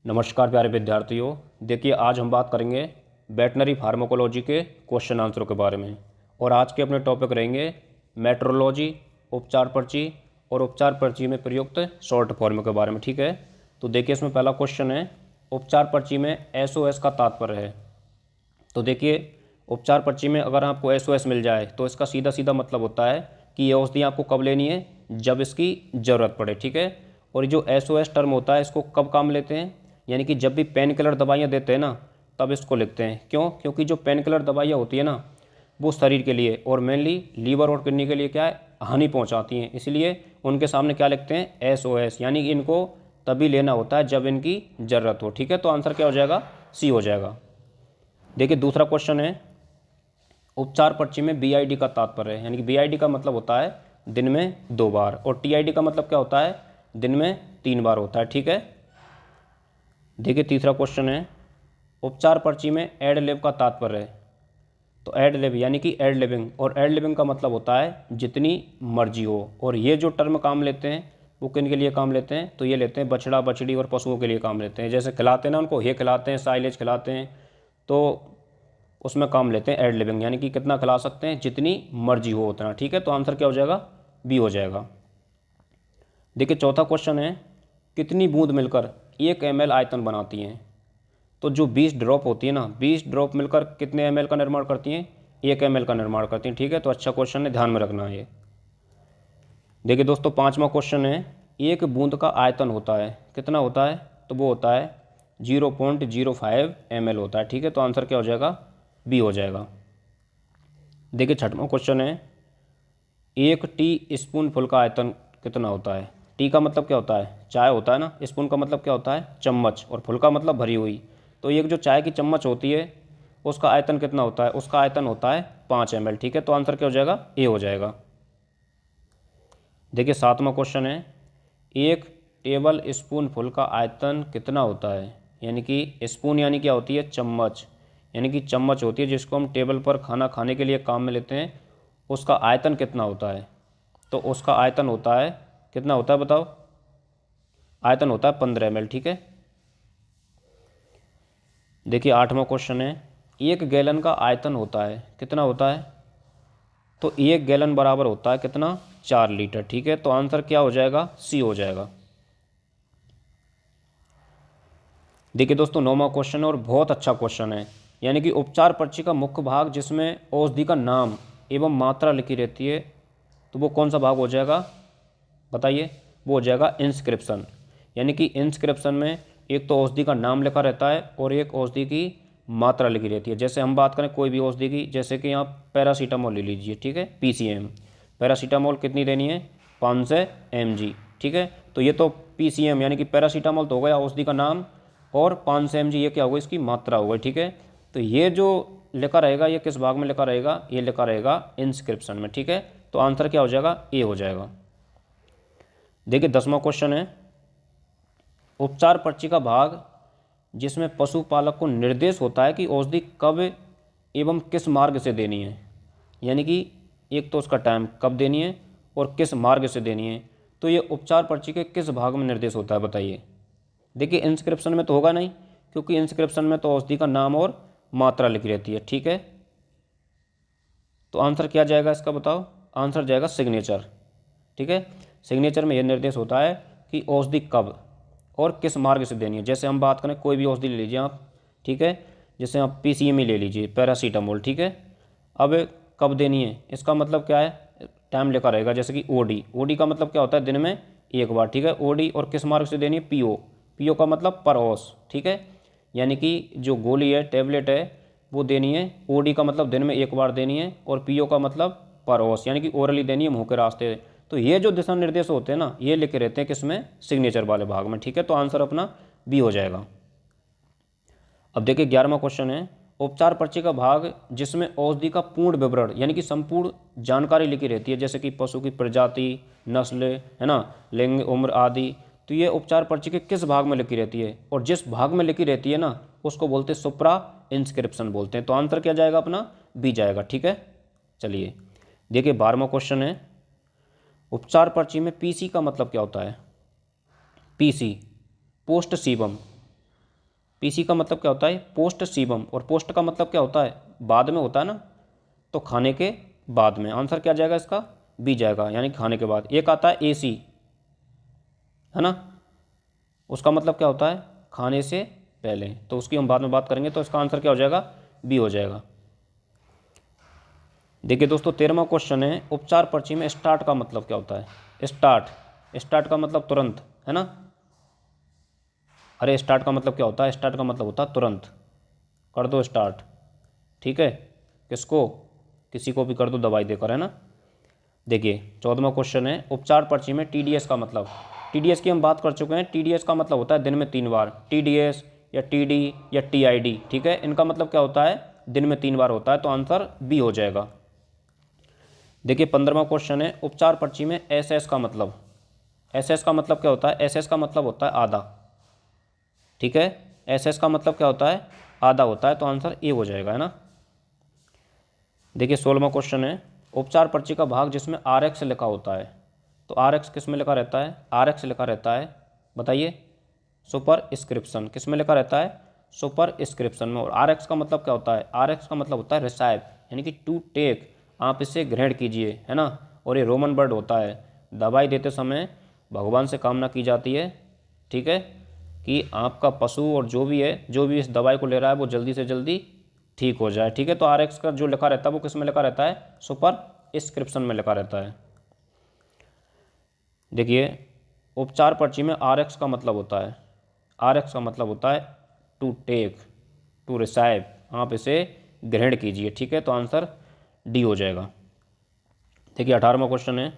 नमस्कार प्यारे विद्यार्थियों। देखिए आज हम बात करेंगे वेटनरी फार्माकोलॉजी के क्वेश्चन आंसरों के बारे में। और आज के अपने टॉपिक रहेंगे मेट्रोलॉजी, उपचार पर्ची और उपचार पर्ची में प्रयुक्त शॉर्ट फॉर्म के बारे में। ठीक है, तो देखिए इसमें पहला क्वेश्चन है, उपचार पर्ची में एसओएस का तात्पर्य है। तो देखिए उपचार पर्ची में अगर आपको एसओएस मिल जाए तो इसका सीधा सीधा मतलब होता है कि ये औषधि आपको कब लेनी है, जब इसकी ज़रूरत पड़े। ठीक है, और जो एसओएस टर्म होता है इसको कब काम लेते हैं, यानी कि जब भी पेन किलर दवाइयाँ देते हैं ना तब इसको लिखते हैं। क्यों? क्योंकि जो पेन किलर दवाइयाँ होती है ना वो शरीर के लिए और मेनली लीवर और किडनी के लिए क्या है, हानि पहुंचाती हैं। इसलिए उनके सामने क्या लिखते हैं, एसओएस, यानी कि इनको तभी लेना होता है जब इनकी ज़रूरत हो। ठीक है, तो आंसर क्या हो जाएगा, सी हो जाएगा। देखिए दूसरा क्वेश्चन है, उपचार पर्ची में बीआईडी का तात्पर्य है, यानी कि बीआईडी का मतलब होता है दिन में 2 बार और टीआईडी का मतलब क्या होता है, दिन में 3 बार होता है। ठीक है, देखिए तीसरा क्वेश्चन है, उपचार पर्ची में एड लिब का तात्पर्य है। तो एड लिब यानी कि एड लिविंग, और एड लिविंग का मतलब होता है जितनी मर्जी हो। और ये जो टर्म काम लेते हैं वो किन के लिए काम लेते हैं, तो ये लेते हैं बछड़ा बछड़ी और पशुओं के लिए काम लेते हैं। जैसे खिलाते हैं ना उनको, ये खिलाते हैं, साइलेज खिलाते हैं, तो उसमें काम लेते हैं एड लिविंग, यानी कि कितना खिला सकते हैं, जितनी मर्जी हो उतना। ठीक है, तो आंसर क्या हो जाएगा, बी हो जाएगा। देखिए चौथा क्वेश्चन है, कितनी बूंद मिलकर 1 ml आयतन बनाती हैं। तो जो 20 ड्रॉप होती है ना, 20 ड्रॉप मिलकर कितने ml का निर्माण करती हैं, 1 ml का निर्माण करती हैं। ठीक है, तो अच्छा क्वेश्चन है, ध्यान में रखना है ये। देखिए दोस्तों पांचवा क्वेश्चन है, एक बूंद का आयतन होता है, कितना होता है, तो वो होता है 0.05 ml होता है। ठीक है, तो आंसर क्या हो जाएगा, बी हो जाएगा। देखिए छठवां क्वेश्चन है, 1 टी स्पून फुल का आयतन कितना होता है। टी का मतलब क्या होता है, चाय होता है ना, स्पून का मतलब क्या होता है, चम्मच, और फुल का मतलब भरी हुई। तो एक जो चाय की चम्मच होती है उसका आयतन कितना होता है, उसका आयतन होता है 5 ml। ठीक है, तो आंसर क्या हो जाएगा, ए हो जाएगा। देखिए सातवां क्वेश्चन है, 1 टेबल स्पून फुल का आयतन कितना होता है। यानी कि स्पून यानी क्या होती है, चम्मच, यानी कि चम्मच होती है जिसको हम टेबल पर खाना खाने के लिए काम में लेते हैं, उसका आयतन कितना होता है। तो उसका आयतन होता है, कितना होता है बताओ, आयतन होता है 15 ml। ठीक है, देखिए आठवां क्वेश्चन है, 1 गैलन का आयतन होता है, कितना होता है, तो 1 गैलन बराबर होता है कितना, 4 लीटर। ठीक है, तो आंसर क्या हो जाएगा, सी हो जाएगा। देखिए दोस्तों नौवां क्वेश्चन है और बहुत अच्छा क्वेश्चन है, यानी कि उपचार पर्ची का मुख्य भाग जिसमें औषधि का नाम एवं मात्रा लिखी रहती है, तो वो कौन सा भाग हो जाएगा, बताइए। वो हो जाएगा इंस्क्रिप्शन, यानी कि इंस्क्रिप्शन में एक तो औषधि का नाम लिखा रहता है और एक औषधि की मात्रा लिखी रहती है। जैसे हम बात करें कोई भी औषधि की, जैसे कि आप पैरासीटामोल ले लीजिए, ठीक है, पीसीएम, पैरासीटामोल कितनी देनी है, 500 mg। ठीक है, तो ये तो पीसीएम यानी कि पैरासीटामोल तो हो गया औषधि का नाम, और 500 mg ये क्या होगा, इसकी मात्रा होगी। ठीक है, तो ये जो लिखा रहेगा ये किस भाग में लिखा रहेगा, ये लिखा रहेगा इंस्क्रिप्शन में। ठीक है, तो आंसर क्या हो जाएगा, ए हो जाएगा। देखिए 10वां क्वेश्चन है, उपचार पर्ची का भाग जिसमें पशुपालक को निर्देश होता है कि औषधि कब एवं किस मार्ग से देनी है। यानी कि एक तो उसका टाइम कब देनी है और किस मार्ग से देनी है, तो ये उपचार पर्ची के किस भाग में निर्देश होता है, बताइए। देखिए इंस्क्रिप्शन में तो होगा नहीं, क्योंकि इंस्क्रिप्शन में तो औषधि का नाम और मात्रा लिखी रहती है। ठीक है, तो आंसर क्या जाएगा इसका, बताओ। आंसर जाएगा सिग्नेचर। ठीक है, सिग्नेचर में यह निर्देश होता है कि औषधि कब और किस मार्ग से देनी है। जैसे हम बात करें कोई भी औषधि ले लीजिए आप, ठीक है, जैसे आप पीसीएम ही ले लीजिए, पैरासीटामोल। ठीक है, अब कब देनी है, इसका मतलब क्या है, टाइम लिखा रहेगा। जैसे कि ओडी, ओडी का मतलब क्या होता है, दिन में 1 बार। ठीक है, ओडी, और किस मार्ग से देनी है, पीओ, पीओ का मतलब पर औस। ठीक है, यानी कि जो गोली है, टैबलेट है, वो देनी है, ओडी का मतलब दिन में 1 बार देनी है, और पीओ का मतलब पर औस, यानी कि ओरली देनी है, मुंह के रास्ते। तो ये जो दिशा निर्देश होते हैं ना, ये लिखे रहते हैं किसमें, सिग्नेचर वाले भाग में। ठीक है, तो आंसर अपना बी हो जाएगा। अब देखिए 11वां क्वेश्चन है, उपचार पर्ची का भाग जिसमें औषधि का पूर्ण विवरण यानी कि संपूर्ण जानकारी लिखी रहती है, जैसे कि पशु की प्रजाति, नस्ल, है ना, लिंग, उम्र आदि। तो ये उपचार पर्ची के किस भाग में लिखी रहती है, और जिस भाग में लिखी रहती है ना उसको बोलते हैं सुप्रा इंस्क्रिप्शन बोलते हैं। तो आंसर क्या जाएगा अपना, बी जाएगा। ठीक है, चलिए देखिए 12वां क्वेश्चन है, उपचार पर्ची में पीसी का मतलब क्या होता है, पीसी, पोस्ट सीबम, पीसी का मतलब क्या होता है पोस्ट सीबम, और पोस्ट का मतलब क्या होता है बाद में होता है ना, तो खाने के बाद में। आंसर क्या जाएगा इसका, बी जाएगा, यानी खाने के बाद। एक आता है एसी, है ना, उसका मतलब क्या होता है खाने से पहले, तो उसकी हम बाद में बात करेंगे। तो इसका आंसर क्या हो जाएगा, बी हो जाएगा। देखिए दोस्तों 13वां क्वेश्चन है, उपचार पर्ची में स्टार्ट का मतलब क्या होता है। स्टार्ट, स्टार्ट का मतलब तुरंत, है ना। अरे स्टार्ट का मतलब क्या होता है, स्टार्ट का मतलब होता है तुरंत, कर दो स्टार्ट, ठीक है, किसको, किसी को भी कर दो दवाई देकर, है ना। देखिए 14वां क्वेश्चन है, उपचार पर्ची में टीडीएस का मतलब। टीडीएस की हम बात कर चुके हैं। टीडीएस का मतलब होता है दिन में 3 बार, टीडीएस या टीडी या टीआईडी, ठीक है, इनका मतलब क्या होता है दिन में 3 बार होता है, तो आंसर बी हो जाएगा। देखिए 15वां क्वेश्चन है, उपचार पर्ची में एसएस का मतलब। एसएस का मतलब क्या होता है, एसएस का मतलब होता है आधा, ठीक है, एसएस का मतलब क्या होता है आधा होता है, तो आंसर ए हो जाएगा, है ना। देखिए 16वां क्वेश्चन है, उपचार पर्ची का भाग जिसमें आरएक्स लिखा होता है। तो आरएक्स किस में लिखा रहता है, आरएक्स लिखा रहता है, बताइए, सुपर स्क्रिप्शन, किस में लिखा रहता है, सुपर स्क्रिप्शन में। और आरएक्स का मतलब क्या होता है, आरएक्स का मतलब होता है रिसाइव, यानी कि टू टेक, आप इसे ग्रहण कीजिए, है ना। और ये रोमन वर्ड होता है, दवाई देते समय भगवान से कामना की जाती है, ठीक है, कि आपका पशु और जो भी है, जो भी इस दवाई को ले रहा है वो जल्दी से जल्दी ठीक हो जाए, ठीक है। तो आरएक्स का जो लिखा रहता है वो किस में लिखा रहता है, सुपर स्क्रिप्शन में लिखा रहता है। देखिए उपचार पर्ची में आरएक्स का मतलब होता है, आरएक्स का मतलब होता है टू टेक, टू रिसाइव, आप इसे ग्रहण कीजिए, ठीक है, तो आंसर डी हो जाएगा। देखिए 18वां क्वेश्चन है,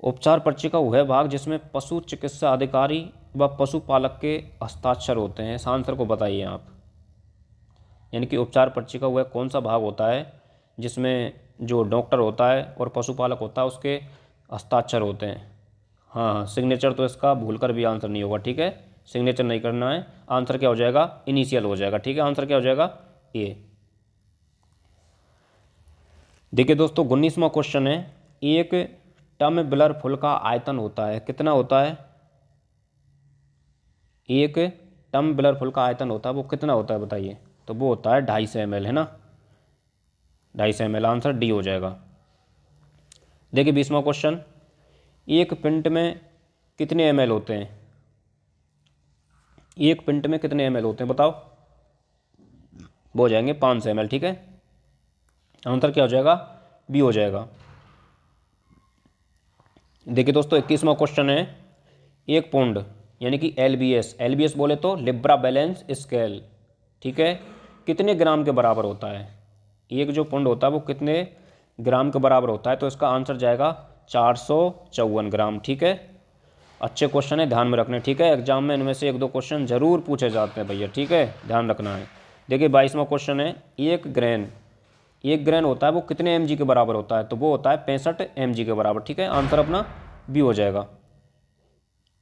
उपचार पर्ची का वह भाग जिसमें पशु चिकित्सा अधिकारी व पशुपालक के हस्ताक्षर होते हैं, इस आंसर को बताइए आप। यानी कि उपचार पर्ची का वह कौन सा भाग होता है जिसमें जो डॉक्टर होता है और पशुपालक होता है उसके हस्ताक्षर होते हैं। हाँ हाँ, सिग्नेचर तो इसका भूलकर भी आंसर नहीं होगा, ठीक है, सिग्नेचर नहीं करना है। आंसर क्या हो जाएगा, इनिशियल हो जाएगा, ठीक है, आंसर क्या हो जाएगा ए। देखिए दोस्तों 19वां क्वेश्चन है, एक टम बिलर फुल का आयतन होता है, कितना होता है, एक टम बिलर फुल का आयतन होता है वो कितना होता है बताइए। तो वो होता है 250 ml, है ना, 250 ml, आंसर डी हो जाएगा। देखिए 20वां क्वेश्चन, एक पिंट में कितने ml होते हैं, एक पिंट में कितने ml होते हैं बताओ। वो हो जाएंगे 500 ml, ठीक है, आंसर क्या हो जाएगा, बी हो जाएगा। देखिए दोस्तों 21वां क्वेश्चन है, एक पौंड यानी कि एलबीएस, एलबीएस बोले तो लिब्रा बैलेंस स्केल, ठीक है, कितने ग्राम के बराबर होता है। एक जो पौंड होता है वो कितने ग्राम के बराबर होता है, तो इसका आंसर जाएगा 454 ग्राम, ठीक है। अच्छे क्वेश्चन है, ध्यान में रखने, ठीक है, एग्जाम में इनमें से 1-2 क्वेश्चन जरूर पूछे जाते हैं भैया, ठीक है, ध्यान रखना है। देखिए 22वां क्वेश्चन है, एक ग्रेन होता है वो कितने mg के बराबर होता है, तो वो होता है 65 mg के बराबर, ठीक है, आंसर अपना बी हो जाएगा।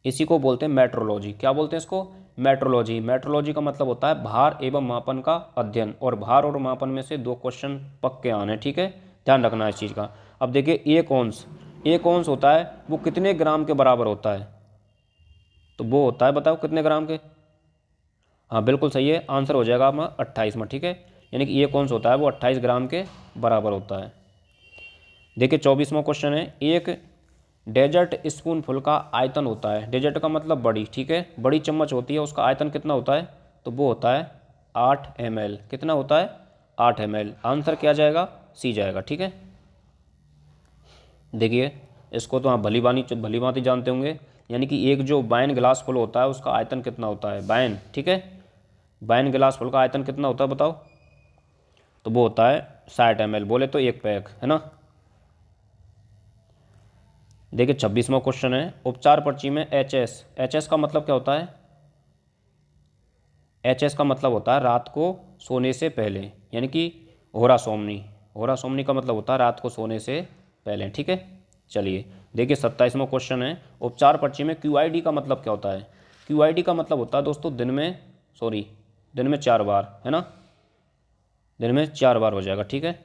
इसी को बोलते हैं मेट्रोलॉजी, क्या बोलते हैं इसको, मेट्रोलॉजी। मेट्रोलॉजी का मतलब होता है भार एवं मापन का अध्ययन, और भार और मापन में से 2 क्वेश्चन पक्के आने, ठीक है, ध्यान रखना इस चीज़ का। अब देखिए एक औंस होता है वो कितने ग्राम के बराबर होता है, तो वो होता है बताओ कितने ग्राम के। हाँ बिल्कुल सही है, आंसर हो जाएगा अपना 28 में, ठीक है, यानी कि एक औंस होता है वो 28 ग्राम के बराबर होता है। देखिए 24वां क्वेश्चन है, एक डेजर्ट स्पून फुल का आयतन होता है, डेजर्ट का मतलब बड़ी, ठीक है, बड़ी चम्मच होती है, उसका आयतन कितना होता है, तो वो होता है 8 ml, कितना होता है 8 ml, आंसर क्या जाएगा, सी जाएगा, ठीक है। देखिए इसको तो आप भली भांति जानते होंगे, यानी कि एक जो वाइन गिलास फुल होता है उसका आयतन कितना होता है, वाइन, ठीक है, वाइन गिलास फुल का आयतन कितना होता है बताओ, तो वो होता है 60 ml, बोले तो एक पैक, है ना। देखिए 26वां क्वेश्चन है, उपचार पर्ची में एच एस का मतलब क्या होता है, एच एस का मतलब होता है रात को सोने से पहले, यानी कि होरा सोमनी का मतलब होता है रात को सोने से पहले, ठीक है। चलिए देखिए 27वां क्वेश्चन है, उपचार पर्ची में क्यूआईडी का मतलब क्या होता है। क्यूआईडी का मतलब होता है दोस्तों दिन में 4 बार, है ना, दिन में 4 बार हो जाएगा, ठीक है।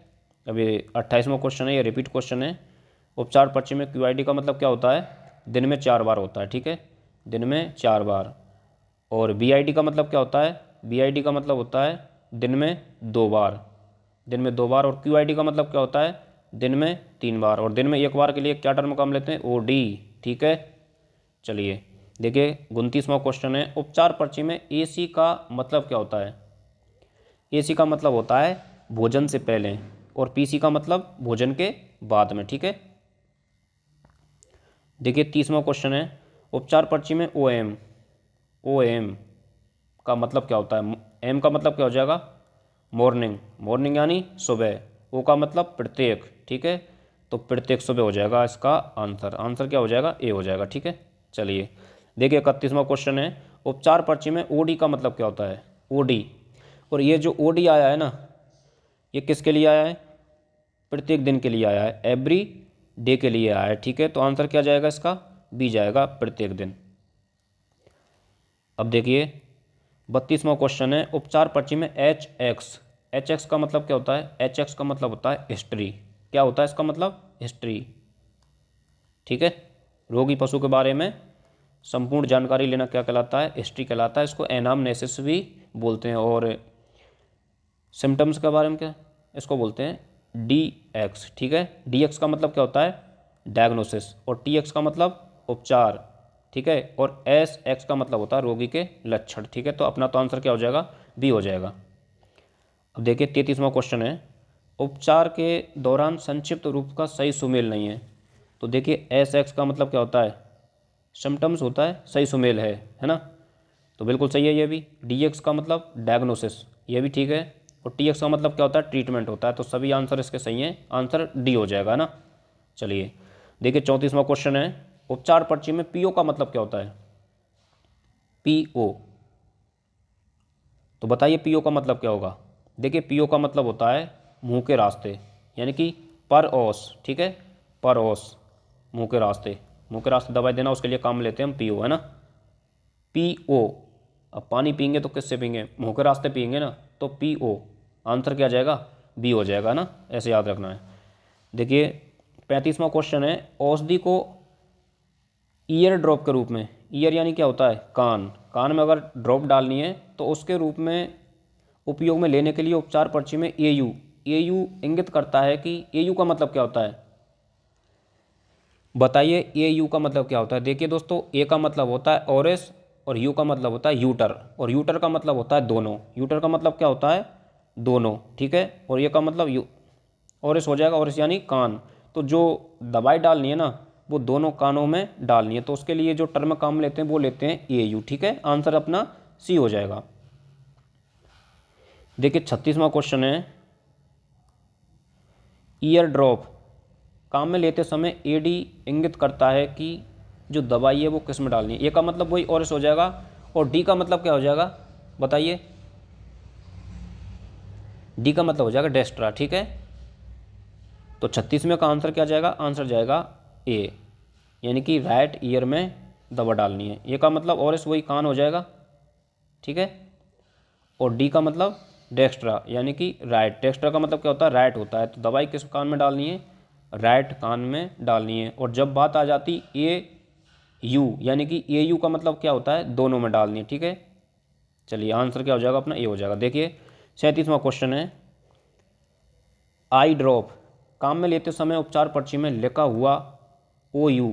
अभी 28वां क्वेश्चन है, ये रिपीट क्वेश्चन है, उपचार पर्ची में क्यूआईडी का मतलब क्या होता है, दिन में 4 बार होता है, ठीक है, दिन में 4 बार। और BID का मतलब क्या होता है? BID का मतलब होता है दिन में 2 बार, दिन में 2 बार। और QID का मतलब क्या होता है? दिन में 3 बार। और दिन में 1 बार के लिए क्या टर्म काम लेते हैं? OD। ठीक है, चलिए देखिए 29वां क्वेश्चन है, उपचार पर्ची में AC का मतलब क्या होता है? AC का मतलब होता है भोजन से पहले, और PC का मतलब भोजन के बाद में। ठीक है, देखिए 30वां क्वेश्चन है, उपचार पर्ची में OM का मतलब क्या होता है? M का मतलब क्या हो जाएगा? मॉर्निंग, मॉर्निंग यानी सुबह। O का मतलब प्रत्येक। ठीक है, तो प्रत्येक सुबह हो जाएगा इसका आंसर। आंसर क्या हो जाएगा? A हो जाएगा। ठीक है, चलिए देखिए 31वां क्वेश्चन है, उपचार पर्ची में OD का मतलब क्या होता है? OD, और ये जो OD आया है ना, ये किसके लिए आया है? प्रत्येक दिन के लिए आया है, एवरी डे के लिए आया है। ठीक है, तो आंसर क्या जाएगा इसका? B जाएगा, प्रत्येक दिन। अब देखिए 32वां क्वेश्चन है, उपचार पर्ची में HX का मतलब क्या होता है? HX का मतलब होता है हिस्ट्री। क्या होता है इसका मतलब? हिस्ट्री। ठीक है, रोगी पशु के बारे में संपूर्ण जानकारी लेना क्या कहलाता है? हिस्ट्री कहलाता है। इसको एनामनेसिस भी बोलते हैं। और सिम्टम्स के बारे में क्या, इसको बोलते हैं DX। ठीक है, DX का मतलब क्या होता है? डायग्नोसिस। और TX का मतलब उपचार। ठीक है, और SX का मतलब होता है रोगी के लक्षण। ठीक है, तो अपना तो आंसर क्या हो जाएगा? B हो जाएगा। अब देखिए 33वां क्वेश्चन है, उपचार के दौरान संक्षिप्त रूप का सही सुमेल नहीं है। तो देखिए SX का मतलब क्या होता है? सिम्टम्स होता है, सही सुमेल है ना, तो बिल्कुल सही है ये भी। DX का मतलब डायग्नोसिस, ये भी ठीक है। और TX का मतलब क्या होता है? ट्रीटमेंट होता है। तो सभी आंसर इसके सही हैं, आंसर D हो जाएगा ना। चलिए देखिए 34वां क्वेश्चन है, उपचार पर्ची में PO का मतलब क्या होता है? PO, तो बताइए PO का मतलब क्या होगा? देखिए PO का मतलब होता है मुंह के रास्ते, यानी कि पर ओस। ठीक है, पर ओस, मुंह के रास्ते, मुंह के रास्ते दवाई देना, उसके लिए काम लेते हैं हम PO, है ना। PO, अब पानी पीएंगे तो किससे पीएंगे? मुंह के रास्ते पिएंगे ना, तो PO आंसर क्या जाएगा? B हो जाएगा ना, ऐसे याद रखना है। देखिए 35वां क्वेश्चन है, औषधि को ईयर ड्रॉप के रूप में, ईयर यानी क्या होता है? कान, कान में अगर ड्रॉप डालनी है तो उसके रूप में उपयोग में लेने के लिए उपचार पर्ची में AU इंगित करता है कि AU का मतलब क्या होता है? बताइए AU का मतलब क्या होता है? देखिए दोस्तों, A का मतलब होता है ओरिस, और U का मतलब होता है यूटर, और यूटर का मतलब होता है दोनों। यूटर का मतलब क्या होता है? दोनों। ठीक है, और ये का मतलब यू, ओरिस हो जाएगा, ओरिस यानी कान। तो जो दवाई डालनी है ना, वो दोनों कानों में डालनी है, तो उसके लिए जो टर्म काम लेते हैं वो लेते हैं AU। ठीक है, आंसर अपना C हो जाएगा। देखिए 36वां क्वेश्चन है, ईयर ड्रॉप काम में लेते समय AD इंगित करता है कि जो दवाई है वो किस में डालनी है। A का मतलब वही ओरिस हो जाएगा, और D का मतलब क्या हो जाएगा? बताइए, D का मतलब हो जाएगा डेस्ट्रा। ठीक है, तो 36वें का आंसर क्या जाएगा? आंसर जाएगा A, यानी कि राइट ईयर में दवा डालनी है। A का मतलब ओरिस वही कान हो जाएगा। ठीक है, और D का मतलब डेक्स्ट्रा, यानी कि राइट। डेक्स्ट्रा का मतलब क्या होता है? राइट होता है। तो दवाई किस कान में डालनी है? राइट कान में डालनी है। और जब बात आ जाती AU, यानी कि AU का मतलब क्या होता है? दोनों में डालनी है। ठीक है, चलिए आंसर क्या हो जाएगा अपना? A हो जाएगा। देखिए 37वां क्वेश्चन है, आई ड्रॉप काम में लेते समय उपचार पर्ची में लिखा हुआ OU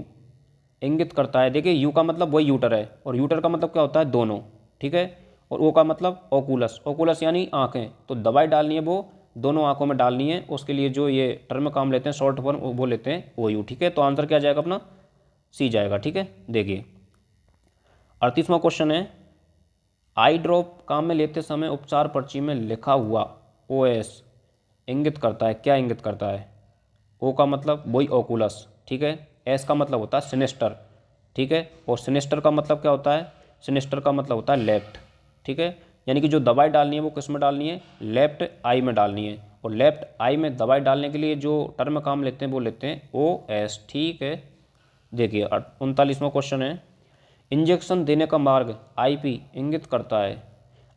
इंगित करता है। देखिए U का मतलब वही यूटर है, और यूटर का मतलब क्या होता है? दोनों। ठीक है, और O का मतलब ओकुलस, ओकुलस यानी आंखें। तो दवाई डालनी है वो दोनों आंखों में डालनी है, उसके लिए जो ये टर्म काम लेते हैं शॉर्ट फॉर्म वो लेते हैं OU। ठीक है, तो आंसर क्या जाएगा अपना? C जाएगा। ठीक है, देखिए 38वां क्वेश्चन है, आई ड्रॉप काम में लेते समय उपचार पर्ची में लिखा हुआ OS इंगित करता है, क्या इंगित करता है? O का मतलब वही ओकुलस। ठीक है, S का मतलब होता है सिनेस्टर। ठीक है, और सिनेस्टर का मतलब क्या होता है? सिनेस्टर का मतलब होता है लेफ्ट। ठीक है, यानी कि जो दवाई डालनी है वो किस में डालनी है? लेफ्ट आई में डालनी है। और लेफ्ट आई में दवाई डालने के लिए जो टर्म काम लेते हैं वो लेते हैं OS। ठीक है, देखिए 39वां क्वेश्चन है, इंजेक्शन देने का मार्ग IP इंगित करता है।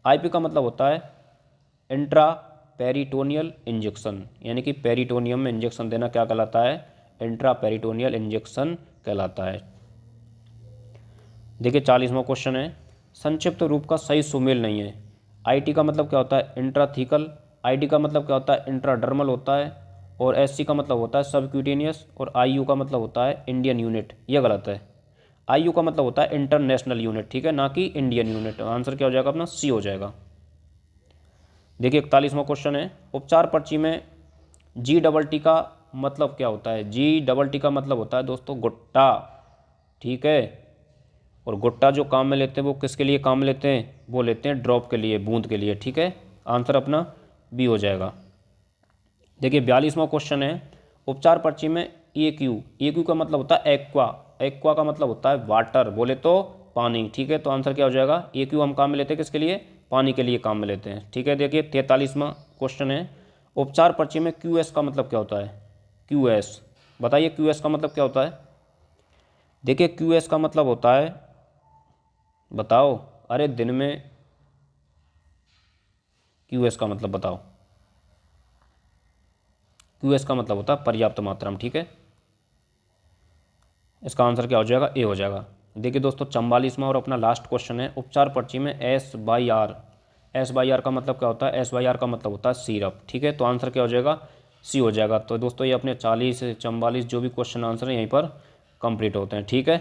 IP का मतलब होता है इंट्रा पेरिटोनियल इंजेक्शन, यानी कि पेरिटोनियम में इंजेक्शन देना क्या कहलाता है? इंट्रा पेरिटोनियल इंजेक्शन कहलाता है। देखिए 40वां क्वेश्चन है, संक्षिप्त रूप का सही सुमेल नहीं है। आईटी का मतलब क्या होता है? इंट्राथीकल। आईडी का मतलब क्या होता है? इंट्राडर्मल होता है। और एससी का मतलब होता है सबक्यूटेनियस। और आईयू का मतलब होता है इंडियन यूनिट। यह गलत है। आईयू का मतलब होता है इंटरनेशनल यूनिट, ठीक है, ना कि इंडियन यूनिट। आंसर क्या हो जाएगा अपना? सी हो जाएगा। देखिए 41वां क्वेश्चन है, उपचार पर्ची में जी डबल टी का मतलब क्या होता है? जी डबल टी का मतलब होता है दोस्तों गुट्टा, ठीक है। और गुट्टा जो काम में लेते हैं वो किसके लिए काम में लेते हैं? वो लेते हैं ड्रॉप के लिए, बूंद के लिए, ठीक है। आंसर अपना बी हो जाएगा। देखिए 42वां क्वेश्चन है, उपचार पर्ची में ए क्यू का मतलब होता है एक्वा। एक्वा का मतलब होता है वाटर, बोले तो पानी, ठीक है। तो आंसर क्या हो जाएगा? ए क्यू हम काम में लेते हैं किसके लिए? पानी के लिए काम में लेते हैं, ठीक है। देखिए 43वां क्वेश्चन है, उपचार पर्ची में क्यू एस का मतलब क्या होता है? क्यू एस, बताइए क्यू एस का मतलब क्या होता है? देखिए क्यू एस का मतलब होता है, बताओ, अरे दिन में क्यू एस का मतलब बताओ। क्यू एस का मतलब होता है पर्याप्त मात्रा में, ठीक है। इसका आंसर क्या हो जाएगा? ए हो जाएगा। देखिए दोस्तों 44वां और अपना लास्ट क्वेश्चन है, उपचार पर्ची में S by R. S by R का मतलब क्या होता है? एस बाई आर का मतलब होता है सिरप, ठीक है। तो आंसर क्या हो जाएगा? सी हो जाएगा। तो दोस्तों ये अपने 40 44 जो भी क्वेश्चन आंसर है यहीं पर कंप्लीट होते हैं, ठीक है।